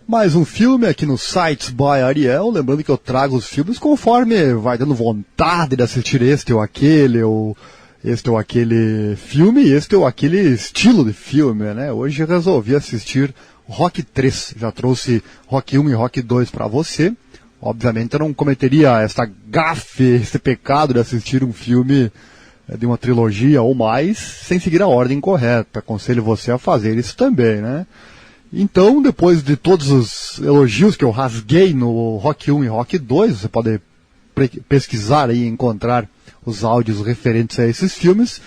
Mais um filme aqui no Sites by Ariel, lembrando que eu trago os filmes conforme vai dando vontade de assistir este ou aquele filme, este ou aquele estilo de filme, né? Hoje eu resolvi assistir Rocky 3, já trouxe Rocky 1 e Rocky 2 para você. Obviamente eu não cometeria esta gafe, esse pecado de assistir um filme de uma trilogia ou mais sem seguir a ordem correta. Aconselho você a fazer isso também, né? Então, depois de todos os elogios que eu rasguei no Rocky 1 e Rocky 2, você pode pesquisar aí e encontrar os áudios referentes a esses filmes,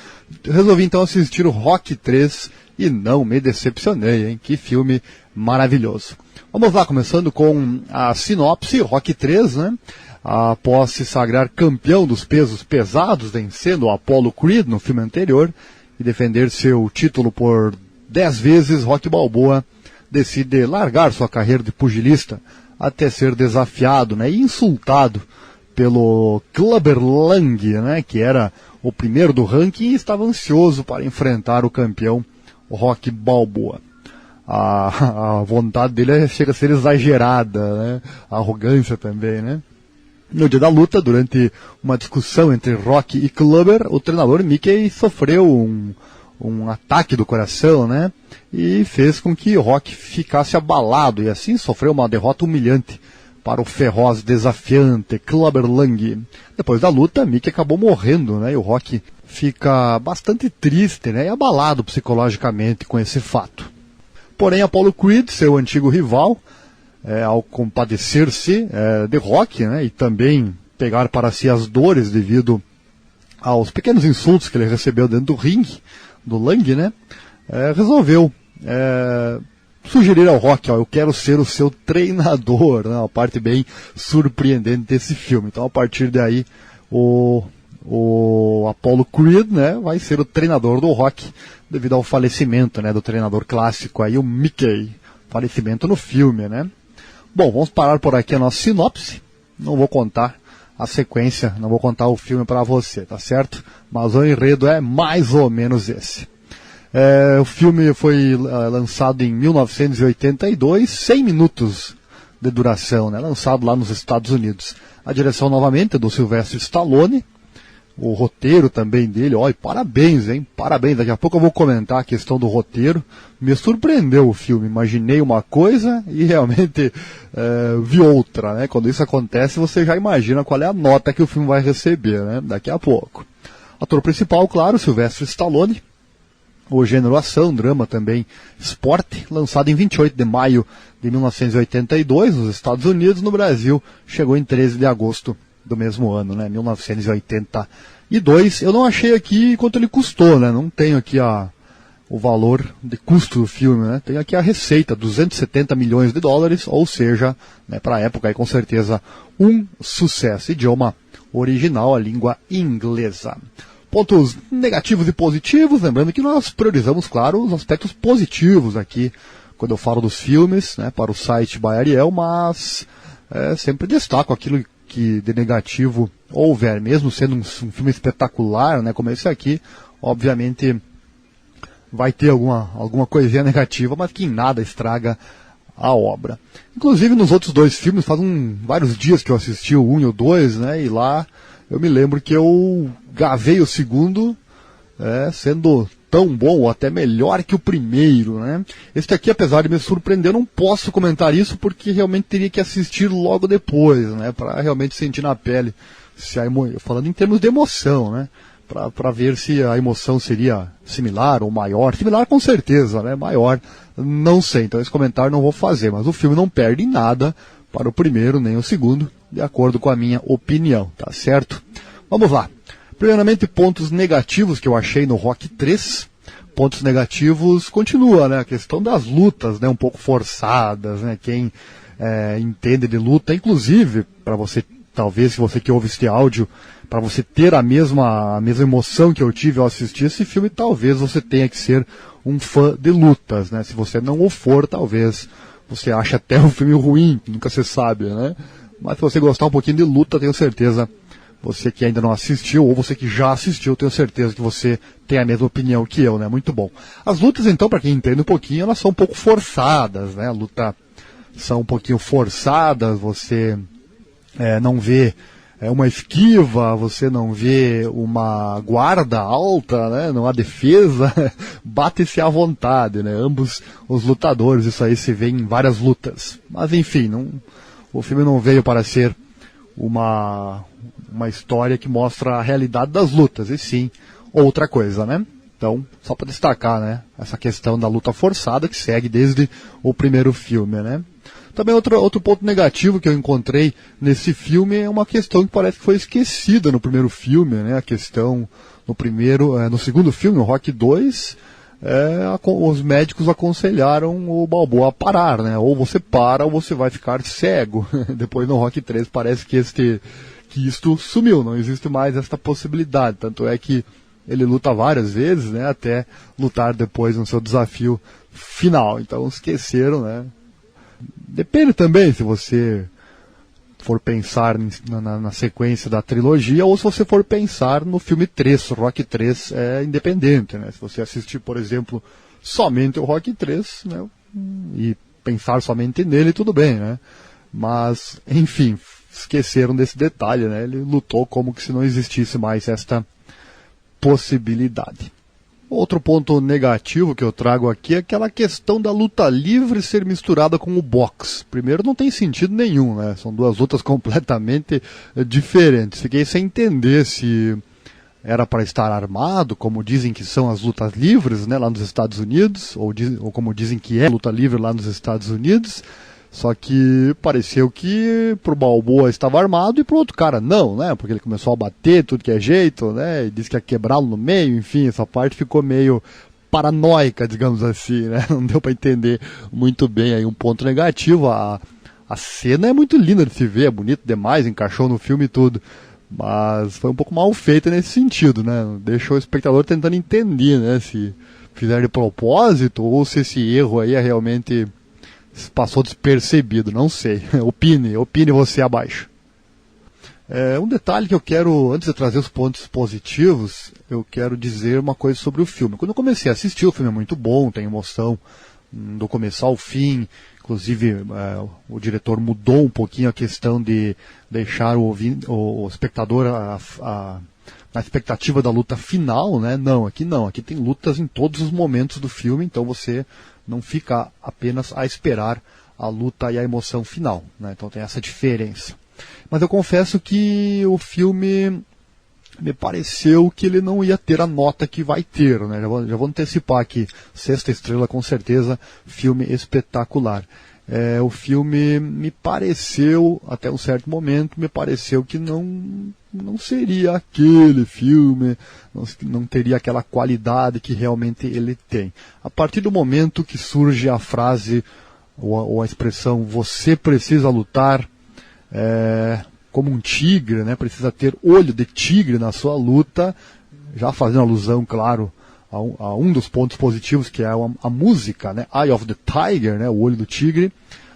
resolvi então assistir o Rocky 3 e não me decepcionei, hein? Que filme maravilhoso. Vamos lá, começando com a sinopse. Rocky 3, né? Após se sagrar campeão dos pesos pesados, vencendo o Apollo Creed no filme anterior e defender seu título por 10 vezes, Rocky Balboa decide largar sua carreira de pugilista até ser desafiado, né, e insultado pelo Clubber Lang, né, que era o primeiro do ranking e estava ansioso para enfrentar o campeão Rocky Balboa. A vontade dele chega a ser exagerada, né, a arrogância também, né. No dia da luta, durante uma discussão entre Rocky e Clubber, o treinador Mickey sofreu um ataque do coração, né? E fez com que Rocky ficasse abalado e assim sofreu uma derrota humilhante para o feroz desafiante Clubber Lang. Depois da luta, Mickey acabou morrendo, né? E o Rocky fica bastante triste, né? E abalado psicologicamente com esse fato. Porém, Apollo Creed, seu antigo rival, ao compadecer-se de Rocky, né? E também pegar para si as dores devido aos pequenos insultos que ele recebeu dentro do ringue, do Lang, né, resolveu sugerir ao Rocky, eu quero ser o seu treinador, né, uma parte bem surpreendente desse filme. Então, a partir daí, o Apollo Creed, né, vai ser o treinador do Rocky, devido ao falecimento, né, do treinador clássico, aí, o Mickey, falecimento no filme, né. Bom, vamos parar por aqui a nossa sinopse, não vou contar a sequência, não vou contar o filme para você, tá certo? Mas o enredo é mais ou menos esse. O filme foi lançado em 1982, 100 minutos de duração, né? Lançado lá nos Estados Unidos. A direção novamente é do Sylvester Stallone, o roteiro também dele, e parabéns, hein? Parabéns, daqui a pouco eu vou comentar a questão do roteiro. Me surpreendeu o filme, imaginei uma coisa e realmente vi outra, né? Quando isso acontece, você já imagina qual é a nota que o filme vai receber, né? Daqui a pouco. Ator principal, claro, Sylvester Stallone. O gênero ação, drama também, esporte, lançado em 28 de maio de 1982 nos Estados Unidos. No Brasil, chegou em 13 de agosto do mesmo ano, né, 1982. Eu não achei aqui quanto ele custou, né, não tenho aqui o valor de custo do filme, né, tenho aqui a receita, 270 milhões de dólares, ou seja, né, para a época, aí, com certeza, um sucesso. Idioma original, a língua inglesa. Pontos negativos e positivos, lembrando que nós priorizamos, claro, os aspectos positivos aqui, quando eu falo dos filmes, né, para o site by Ariel, mas sempre destaco aquilo que de negativo houver, mesmo sendo um filme espetacular, né, como esse aqui, obviamente vai ter alguma coisinha negativa, mas que em nada estraga a obra. Inclusive nos outros dois filmes, faz vários dias que eu assisti o 1 e o 2, né, e lá eu me lembro que eu gavei o segundo sendo tão bom ou até melhor que o primeiro, né? Este aqui, apesar de me surpreender, eu não posso comentar isso porque realmente teria que assistir logo depois, né? Para realmente sentir na pele, falando em termos de emoção, né? Para ver se a emoção seria similar ou maior. Similar com certeza, né? Maior, não sei. Então esse comentário não vou fazer, mas o filme não perde em nada para o primeiro nem o segundo, de acordo com a minha opinião, tá certo? Vamos lá. Primeiramente, pontos negativos que eu achei no Rocky 3. Pontos negativos continua, né? A questão das lutas, né? Um pouco forçadas, né? Quem entende de luta, inclusive, para você, talvez, se você que ouve este áudio, para você ter a mesma emoção que eu tive ao assistir esse filme, talvez você tenha que ser um fã de lutas, né? Se você não o for, talvez você ache até um filme ruim, nunca se sabe, né? Mas se você gostar um pouquinho de luta, tenho certeza, você que ainda não assistiu, ou você que já assistiu, tenho certeza que você tem a mesma opinião que eu, né? Muito bom. As lutas, então, para quem entende um pouquinho, elas são um pouco forçadas, né? A luta são um pouquinho forçadas, você não vê uma esquiva, você não vê uma guarda alta, né? Não há defesa, bate-se à vontade, né? Ambos os lutadores, isso aí se vê em várias lutas. Mas enfim, o filme não veio para ser uma história que mostra a realidade das lutas, e sim outra coisa, né? Então, só para destacar, né? Essa questão da luta forçada que segue desde o primeiro filme, né? Também outro ponto negativo que eu encontrei nesse filme é uma questão que parece que foi esquecida no primeiro filme, né? A questão no segundo filme, o Rocky 2, os médicos aconselharam o Balboa a parar, né? Ou você para ou você vai ficar cego. Depois no Rocky 3 parece que isto sumiu, não existe mais esta possibilidade. Tanto é que ele luta várias vezes, né? Até lutar depois no seu desafio final. Então esqueceram, né? Depende também se você for pensar na sequência da trilogia ou se você for pensar no filme 3. O Rocky 3 é independente, né? Se você assistir, por exemplo, somente o Rocky 3, né? E pensar somente nele, tudo bem, né? Mas, enfim, esqueceram desse detalhe, né? Ele lutou como que se não existisse mais esta possibilidade. Outro ponto negativo que eu trago aqui é aquela questão da luta livre ser misturada com o boxe. Primeiro, não tem sentido nenhum, né? São duas lutas completamente diferentes. Fiquei sem entender se era para estar armado, como dizem que são as lutas livres, né, lá nos Estados Unidos, ou como dizem que é luta livre lá nos Estados Unidos. Só que pareceu que pro Balboa estava armado e pro outro cara não, né? Porque ele começou a bater tudo que é jeito, né? E disse que ia quebrá-lo no meio, enfim, essa parte ficou meio paranoica, digamos assim, né? Não deu para entender muito bem aí um ponto negativo. A cena é muito linda de se ver, é bonito demais, encaixou no filme e tudo. Mas foi um pouco mal feita nesse sentido, né? Deixou o espectador tentando entender, né? Se fizeram de propósito ou se esse erro aí é realmente passou despercebido, não sei. Opine você abaixo. Um detalhe que eu quero, antes de trazer os pontos positivos, eu quero dizer uma coisa sobre o filme. Quando eu comecei a assistir, o filme é muito bom, tem emoção do começo ao fim. Inclusive, o diretor mudou um pouquinho a questão de deixar o espectador na expectativa da luta final, né? Não, aqui tem lutas em todos os momentos do filme, então você não fica apenas a esperar a luta e a emoção final, né? Então tem essa diferença. Mas eu confesso que o filme me pareceu que ele não ia ter a nota que vai ter, né? Já vou antecipar aqui, 6 estrelas com certeza, filme espetacular. O filme me pareceu, até um certo momento, me pareceu que não seria aquele filme, não teria aquela qualidade que realmente ele tem. A partir do momento que surge a frase ou a expressão "você precisa lutar como um tigre", né? Precisa ter olho de tigre na sua luta, já fazendo alusão, claro, a um dos pontos positivos, que é a música, né? Eye of the Tiger, né? O olho do tigre.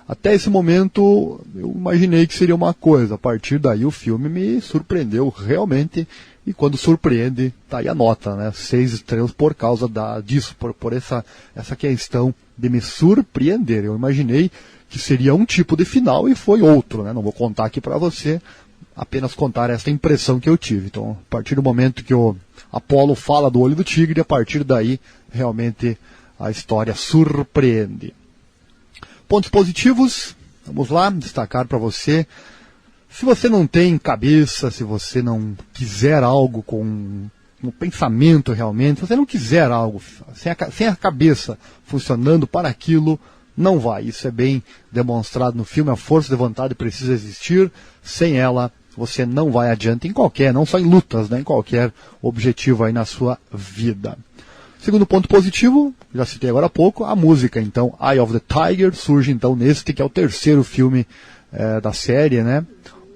Até esse momento eu imaginei que seria uma coisa. A partir daí o filme me surpreendeu realmente. E quando surpreende, tá aí a nota, né? 6 estrelas por causa disso, por essa questão de me surpreender. Eu imaginei que seria um tipo de final e foi outro, né? Não vou contar aqui para você, apenas contar essa impressão que eu tive. Então, a partir do momento que o Apollo fala do olho do tigre, a partir daí, realmente, a história surpreende. Pontos positivos, vamos lá, destacar para você. Se você não tem cabeça, se você não quiser algo com um pensamento realmente, se você não quiser algo sem a cabeça funcionando para aquilo, não vai. Isso é bem demonstrado no filme, a força de vontade precisa existir, sem ela você não vai adiante não só em lutas, né, em qualquer objetivo aí na sua vida. Segundo ponto positivo, já citei agora há pouco, a música. Então, Eye of the Tiger surge então neste, que é o terceiro filme da série, né?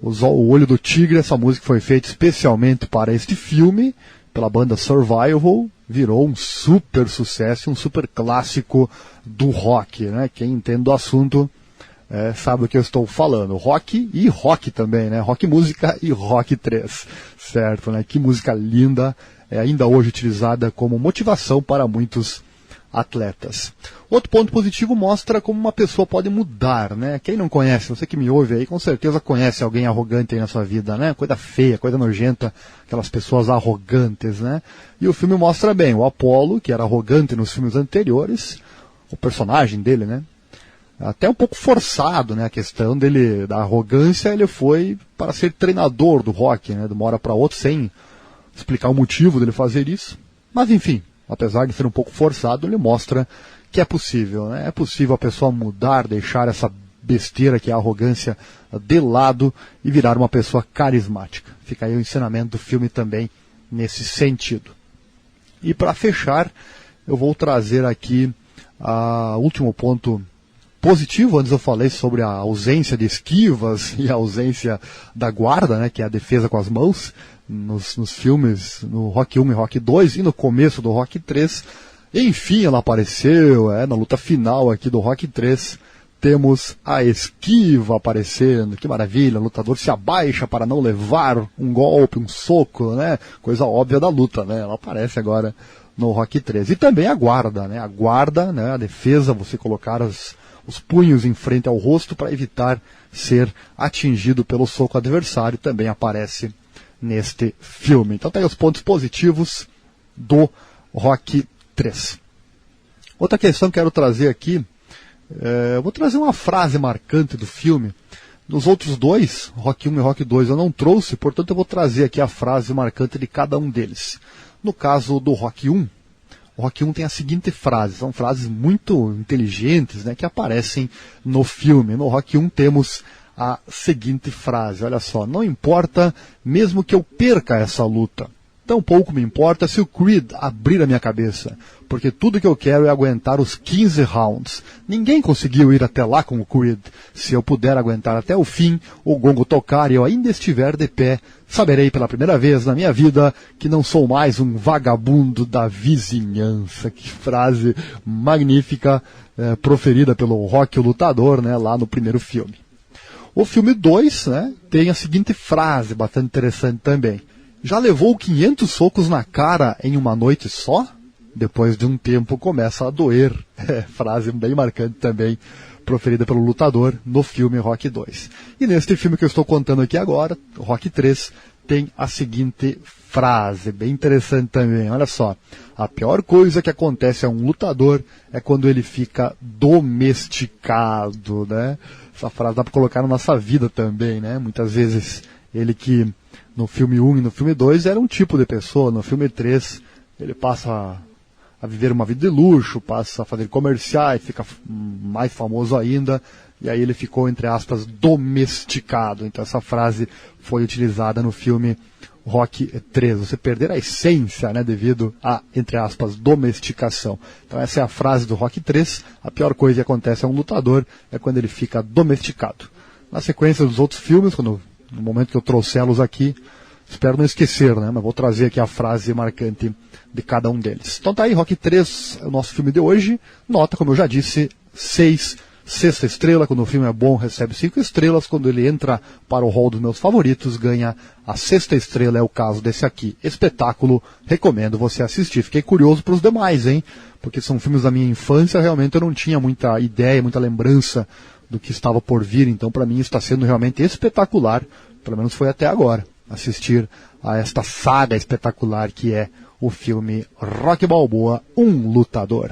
O Olho do Tigre, essa música foi feita especialmente para este filme, pela banda Survival, virou um super sucesso, um super clássico do rock, né? Quem entende do assunto sabe do que eu estou falando. Rock e rock também, né? Rock música e Rock 3, certo, né? Que música linda, ainda hoje utilizada como motivação para muitos atletas. Outro ponto positivo mostra como uma pessoa pode mudar, né? Quem não conhece, você que me ouve aí, com certeza conhece alguém arrogante aí na sua vida, né? Coisa feia, coisa nojenta, aquelas pessoas arrogantes, né? E o filme mostra bem, o Apollo, que era arrogante nos filmes anteriores, o personagem dele, né? Até um pouco forçado, né? A questão dele, da arrogância, ele foi para ser treinador do Rocky, né? De uma hora para outra, sem explicar o motivo dele fazer isso. Mas enfim, apesar de ser um pouco forçado, ele mostra que é possível, né? É possível a pessoa mudar, deixar essa besteira que é a arrogância de lado e virar uma pessoa carismática. Fica aí o ensinamento do filme também nesse sentido. E para fechar, eu vou trazer aqui o último ponto positivo. Antes eu falei sobre a ausência de esquivas e a ausência da guarda, né, que é a defesa com as mãos, nos filmes, no Rocky 1 e Rocky 2 e no começo do Rocky 3. Enfim, ela apareceu, na luta final aqui do Rocky 3, temos a esquiva aparecendo, que maravilha, o lutador se abaixa para não levar um golpe, um soco, né, coisa óbvia da luta, né, ela aparece agora no Rocky 3. E também a guarda, né, a defesa, você colocar os punhos em frente ao rosto para evitar ser atingido pelo soco adversário, também aparece neste filme. Então tem os pontos positivos do Rocky 3. Outra questão que quero trazer aqui, eu vou trazer uma frase marcante do filme. Nos outros dois, Rocky 1 e Rocky 2, eu não trouxe, portanto eu vou trazer aqui a frase marcante de cada um deles. No caso do Rocky 1, o Rocky 1 tem a seguinte frase, são frases muito inteligentes, né, que aparecem no filme. No Rocky 1 temos a seguinte frase, olha só: não importa mesmo que eu perca essa luta, tampouco me importa se o Creed abrir a minha cabeça, porque tudo que eu quero é aguentar os 15 rounds. Ninguém conseguiu ir até lá com o Creed. Se eu puder aguentar até o fim, o gongo tocar e eu ainda estiver de pé, saberei pela primeira vez na minha vida que não sou mais um vagabundo da vizinhança. Que frase magnífica, proferida pelo Rocky o Lutador, né, lá no primeiro filme. O filme 2, né, tem a seguinte frase, bastante interessante também: já levou 500 socos na cara em uma noite só? Depois de um tempo começa a doer. Frase bem marcante também, proferida pelo lutador no filme Rocky 2. E neste filme que eu estou contando aqui agora, Rocky 3, tem a seguinte frase, bem interessante também. Olha só: a pior coisa que acontece a um lutador é quando ele fica domesticado, né? Essa frase dá para colocar na nossa vida também, né? Muitas vezes ele que no filme 1 e no filme 2 era um tipo de pessoa, no filme 3 ele passa a viver uma vida de luxo, passa a fazer comerciais, fica mais famoso ainda, e aí ele ficou, entre aspas, domesticado. Então essa frase foi utilizada no filme Rocky 3, você perder a essência, né, devido a, entre aspas, domesticação. Então essa é a frase do Rocky 3, a pior coisa que acontece a um lutador é quando ele fica domesticado. Na sequência dos outros filmes, no momento que eu trouxê-los aqui, espero não esquecer, né, mas vou trazer aqui a frase marcante de cada um deles. Então tá aí, Rocky 3, o nosso filme de hoje, nota, como eu já disse, 6, sexta estrela. Quando o filme é bom, recebe 5 estrelas. Quando ele entra para o hall dos meus favoritos, ganha a sexta estrela. É o caso desse aqui. Espetáculo, recomendo você assistir. Fiquei curioso para os demais, hein? Porque são filmes da minha infância, realmente eu não tinha muita ideia, muita lembrança do que estava por vir. Então para mim está sendo realmente espetacular, pelo menos foi até agora, assistir a esta saga espetacular que é o filme Rocky Balboa, um lutador.